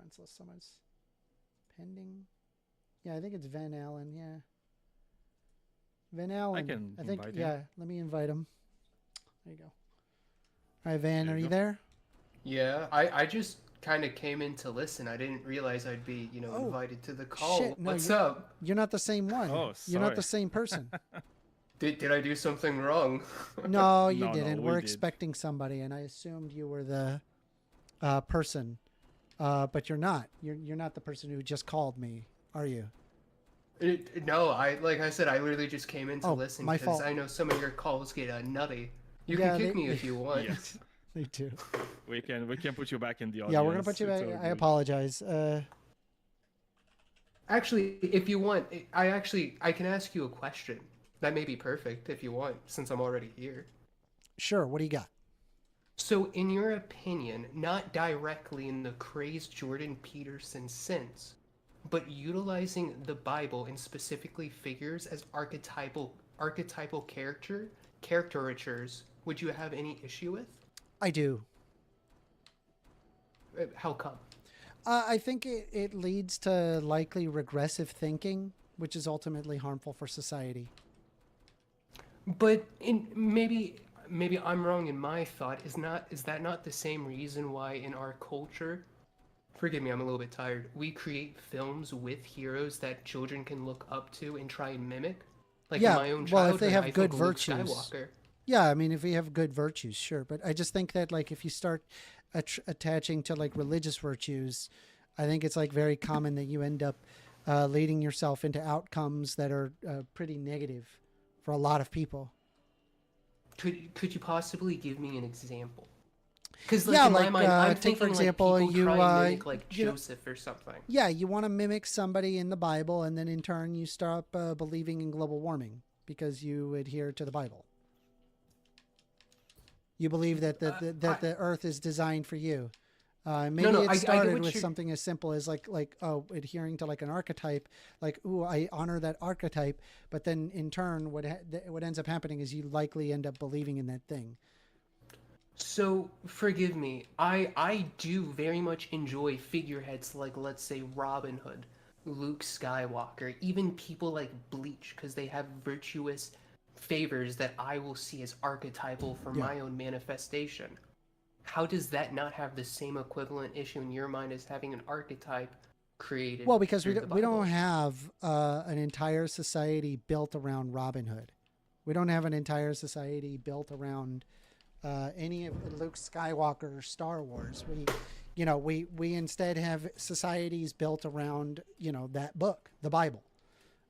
friends list. Someone's pending. Yeah, I think it's Van Allen. Yeah. Van I Allen. can I think, invite him. yeah, let me invite him. There you go. All right, Van, There are you you go. there? Yeah, I just kind of came in to listen. I didn't realize I'd be, Oh, invited to the call. shit. No, What's up? you're not the same one. Oh, You're not sorry. the same person. Did I do something wrong? No, you No, no, didn't. we We're did. expecting somebody, and I assumed you were the person. But you're not. You're not the person who just called me, are you? No, like I said, I literally just came in to Oh, listen my because fault. I know some of your calls get nutty. You can Yeah, kick me if you want. Yes, they do. we can put you back in the Yeah, we're gonna audience. put you It's back. all I good. apologize. Actually, if you want, I can ask you a question. That may be perfect if you want, since I'm already here. Sure. What do you got? So, in your opinion, not directly in the crazed Jordan Peterson sense, but utilizing the Bible and specifically figures as archetypal caricatures, would you have any issue with? I do. How come? I think it leads to likely regressive thinking, which is ultimately harmful for society. But maybe I'm wrong in my thought. Is that not the same reason why in our culture, forgive me, I'm a little bit tired, we create films with heroes that children can look up to and try and mimic? Like in Yeah. my own Well, if they childhood, have I think good of Luke virtues. Skywalker. Yeah, I mean, if we have good virtues, sure. But I just think that, like, if you start attaching to like religious virtues, I think it's like very common that you end up leading yourself into outcomes that are pretty negative for a lot of people. Could you possibly give me an example? Because like Yeah, in my like mind, I'm take for thinking like example, people you try and mimic like you know, Joseph or something. yeah, you want to mimic somebody in the Bible, and then in turn you stop believing in global warming because you adhere to the Bible. You believe that the Earth is designed for you. No, Maybe no, it I get started what with you're. something as simple as adhering to like an archetype, like ooh, I honor that archetype, but then in turn what ends up happening is you likely end up believing in that thing. So forgive me. I do very much enjoy figureheads like let's say Robin Hood, Luke Skywalker, even people like Bleach because they have virtuous favors that I will see as archetypal for Yeah. my own manifestation. How does that not have the same equivalent issue in your mind as having an archetype created Well, because through the we don't Bible? have an entire society built around Robin Hood. We don't have an entire society built around any of Luke Skywalker or Star Wars. We instead have societies built around that book, the Bible,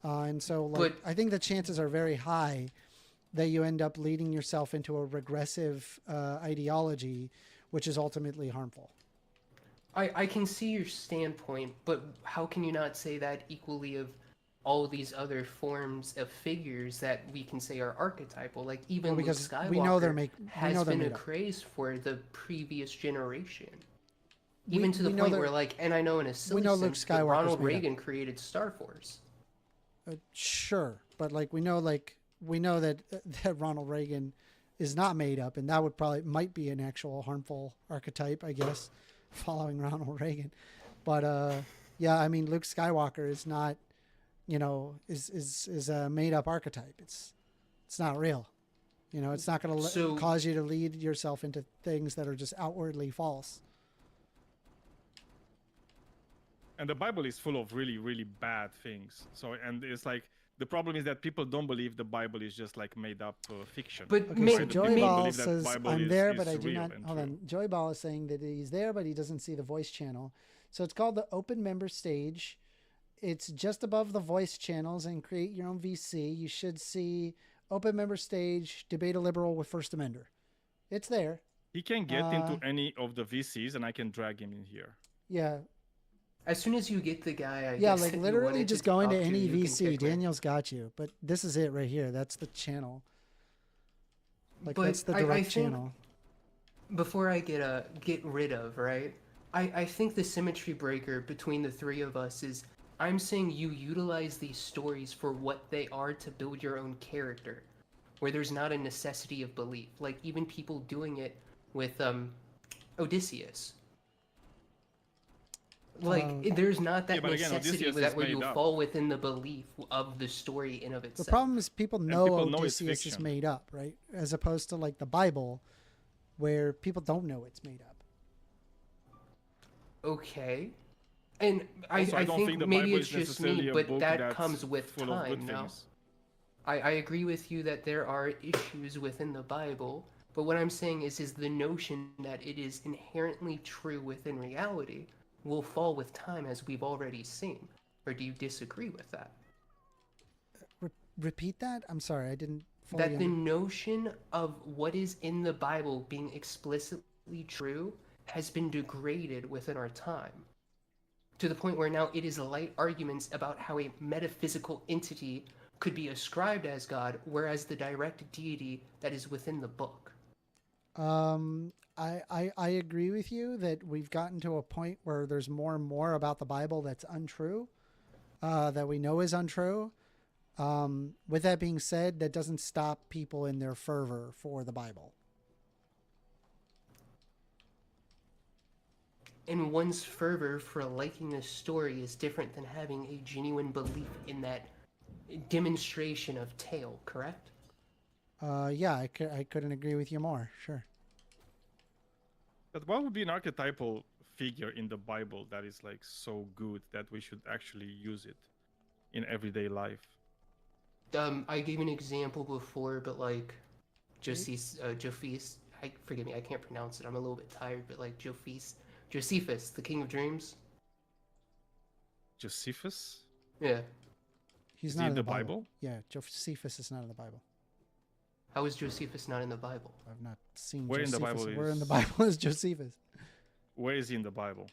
and so like But I think the chances are very high that you end up leading yourself into a regressive ideology, which is ultimately harmful. I can see your standpoint, but how can you not say that equally of all these other forms of figures that we can say are archetypal? Like Well, even Luke because Skywalker we has know they're been a made up. craze for the previous generation. We Even to the we know point where they're like, and I know in a we silly know Luke sense, but Skywalker's Ronald made up. Reagan created Star Force. Sure, but we know that that Ronald Reagan is not made up, and that would probably might be an actual harmful archetype, I guess, following Ronald Reagan. But yeah, I mean, Luke Skywalker is not, is a made up archetype. It's not real. It's not going to So cause you to lead yourself into things that are just outwardly false. And the Bible is full of really, really bad things. So, and it's like the problem is that people don't believe the Bible is just like made up fiction. but Okay, so Right? The Joey people Ball believe that says Bible I'm there, but is I do real not. and Hold true. on. Joey Ball is saying that he's there, but he doesn't see the voice channel. So it's called the open member stage. It's just above the voice channels and create your own VC. You should see open member stage, debate a liberal with First Amender. It's there. He can get Uh, into any of the VCs, and I can drag him in here. yeah. as soon as you get the guy, I Yeah, guess like that you literally wanted to just go into talk to, any you can VC. kick me. Daniel's got you. But this is it right here. That's the channel. Like But that's the I direct think channel. before I get rid of, right? I think the symmetry breaker between the three of us is I'm saying you utilize these stories for what they are to build your own character, where there's not a necessity of belief. Like even people doing it with Odysseus. Like, there's not that Yeah, but again, necessity Odysseus that is where you made up. fall within the belief of the story in of The itself. problem is people know people know it's Odysseus is fiction. made up, right? As opposed to like the Bible, where people don't know it's made up. Okay. And Also, I don't think think the maybe Bible it's is just necessarily me, a but book that that's comes with full of good time now. things. I agree with you that there are issues within the Bible, but what I'm saying is the notion that it is inherently true within reality will fall with time, as we've already seen. Or do you disagree with that? Repeat that? I'm sorry, I didn't fully That the notion of what is in the Bible being explicitly true has been degraded within our time, to the point where now it is light arguments about how a metaphysical entity could be ascribed as God, whereas the direct deity that is within the book. I agree with you that we've gotten to a point where there's more and more about the Bible that's untrue, that we know is untrue. With that being said, that doesn't stop people in their fervor for the Bible. And one's fervor for liking a story is different than having a genuine belief in that demonstration of tale, correct? Yeah, I couldn't agree with you more. Sure. But what would be an archetypal figure in the Bible that is like so good that we should actually use it in everyday life? I gave an example before, but like Jophis, forgive me, I can't pronounce it. I'm a little bit tired, but like Josephus, the King of Dreams. Josephus? Yeah. He's Is not he in the Bible? Yeah, Josephus is not in the Bible. How is Josephus not in the Bible? I've not seen Where in the Josephus. Bible Where in the is- Bible is Josephus? Where is he in the Bible?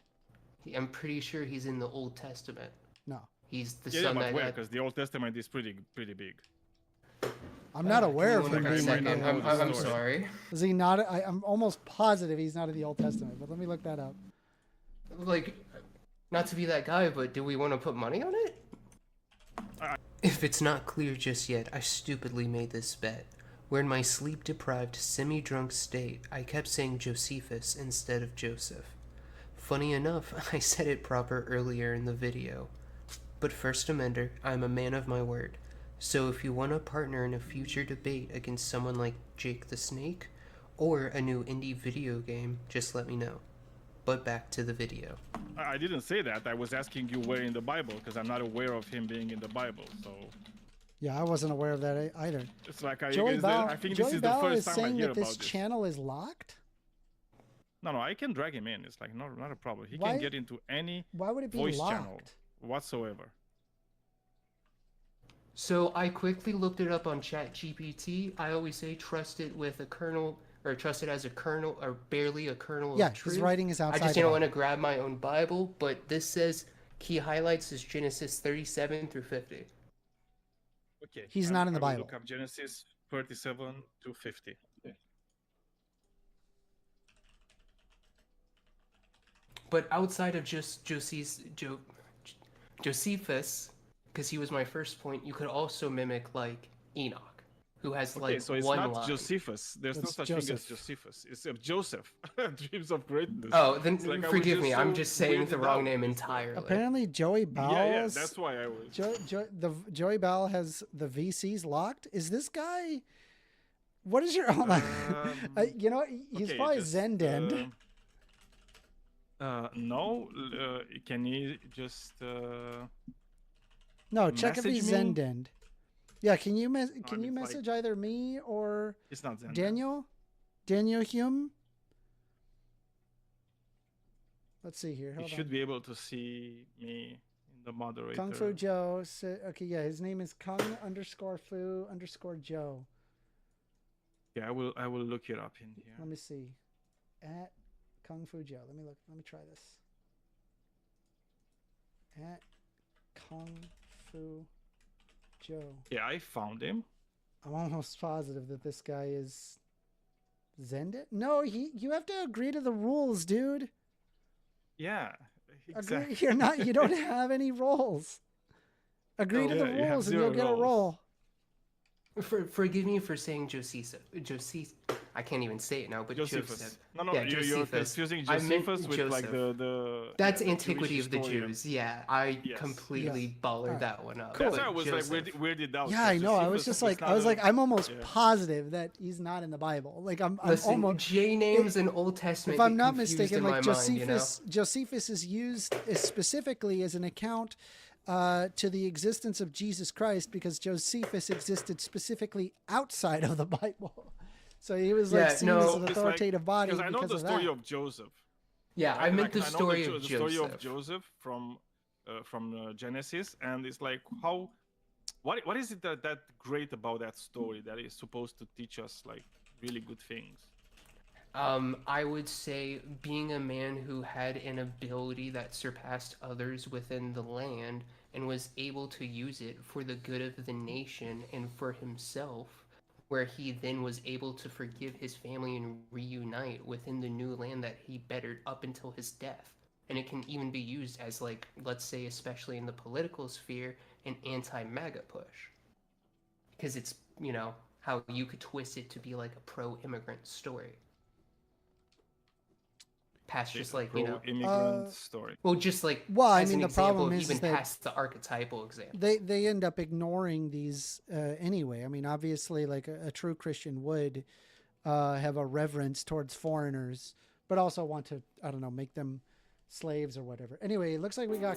I'm pretty sure he's in the Old Testament. No. He's the Yeah, son but that where? had... Because the Old Testament is pretty big. I'm not aware of Give me him one being second. in the Old I'm Testament. sorry. Is he not? I'm almost positive he's not in the Old Testament, but let me look that up. Like, not to be that guy, but do we want to put money on it? If it's not clear just yet, I stupidly made this bet, where in my sleep-deprived, semi-drunk state, I kept saying Josephus instead of Joseph. Funny enough, I said it proper earlier in the video. But first, Amender, I'm a man of my word. So if you want a partner in a future debate against someone like Jake the Snake, or a new indie video game, just let me know. But back to the video. I didn't say that. I was asking you where in the Bible because I'm not aware of him being in the Bible. So Yeah, I wasn't aware of that either. it's like I I think Joey this is the Bell first is time I saying hear that about this this. channel is locked. No, I can drag him in. It's like not a problem. He Why- can get into any Why would it be voice locked? channel whatsoever. So I quickly looked it up on ChatGPT. I always say trust it with a kernel, or trust it as a kernel, or barely a kernel Yeah, of truth. his writing is I outside. just the didn't Bible. want to grab my own Bible, but this says key highlights is Genesis 37 through 50. Okay. He's not in the I will Bible. Look up Genesis 37 to 50. Okay. But outside of just Josephus, because he was my first point, you could also mimic like Enoch, who has Okay, like so it's one not line. Josephus. There's no It's such thing as Joseph. Josephus. It's Joseph. Dreams of greatness. Oh, then It's like I was forgive me. I'm so just saying the weirded wrong out name with this one. entirely. Apparently, Joey Bell. Yeah, that's why I was. Joey Bell has the VCs locked. Is this guy? What is your? Hold on. You know, he's Okay, probably just, Zendend. No, can you just? No, check if he's message me? Zendend. Yeah, can you mean, it's like- message either me or It's not Zen. Daniel Hume? Let's see here. You Hold should on. be able to see me in the moderator. Kung Fu Joe. Okay, yeah, his name is Kung_Fu_Joe. Yeah, I will look it up in here. Let me see. At Kung Fu Joe. Let me try this. At Kung Fu Joe. Yeah, I found him. I'm almost positive that this guy is Zendit. No, you have to agree to the rules, dude. Yeah, Agree. exactly. You don't have any roles. Agree to the Yeah, you have rules and you'll zero get a roles. roll. Forgive me for saying Josephus. I I can't even say it now, but Josephus. Joseph. No, Yeah, you're Josephus. confusing I meant Josephus with like Joseph. the That's yeah, the Antiquity Jewish of the historian. Jews. Yeah, I Yes. completely Yeah. bollard Alright. that one up. That's but why I was like Joseph. weirded out. Yeah, I know. I was Josephus just was like, not I was a- like, I'm almost yeah. positive that he's not in the Bible. Like, I'm Listen, almost. J names in Old Testament. If I'm get not confused mistaken, in like my mind, you know? Josephus is used specifically as an account to the existence of Jesus Christ because Josephus existed specifically outside of the Bible. So he was like Yeah, seen no, as So an it's authoritative body because I know because the of story that. of Joseph. Yeah, Right? I meant Like, the I know story the of story Joseph. of Joseph from Genesis, and it's like how what is it that great about that story that is supposed to teach us like really good things? I would say being a man who had an ability that surpassed others within the land and was able to use it for the good of the nation and for himself, where he then was able to forgive his family and reunite within the new land that he bettered up until his death. And it can even be used as, like, let's say, especially in the political sphere, an anti-MAGA push. Because it's, you know, how you could twist it to be like a pro-immigrant story. Past just like, you know, Pro-immigrant story. well, just like Well, I as mean, an the example, problem is even that past the archetypal example. they end up ignoring these anyway. I mean, obviously, like a true Christian would have a reverence towards foreigners, but also want to, I don't know, make them slaves or whatever. Anyway, it looks like we got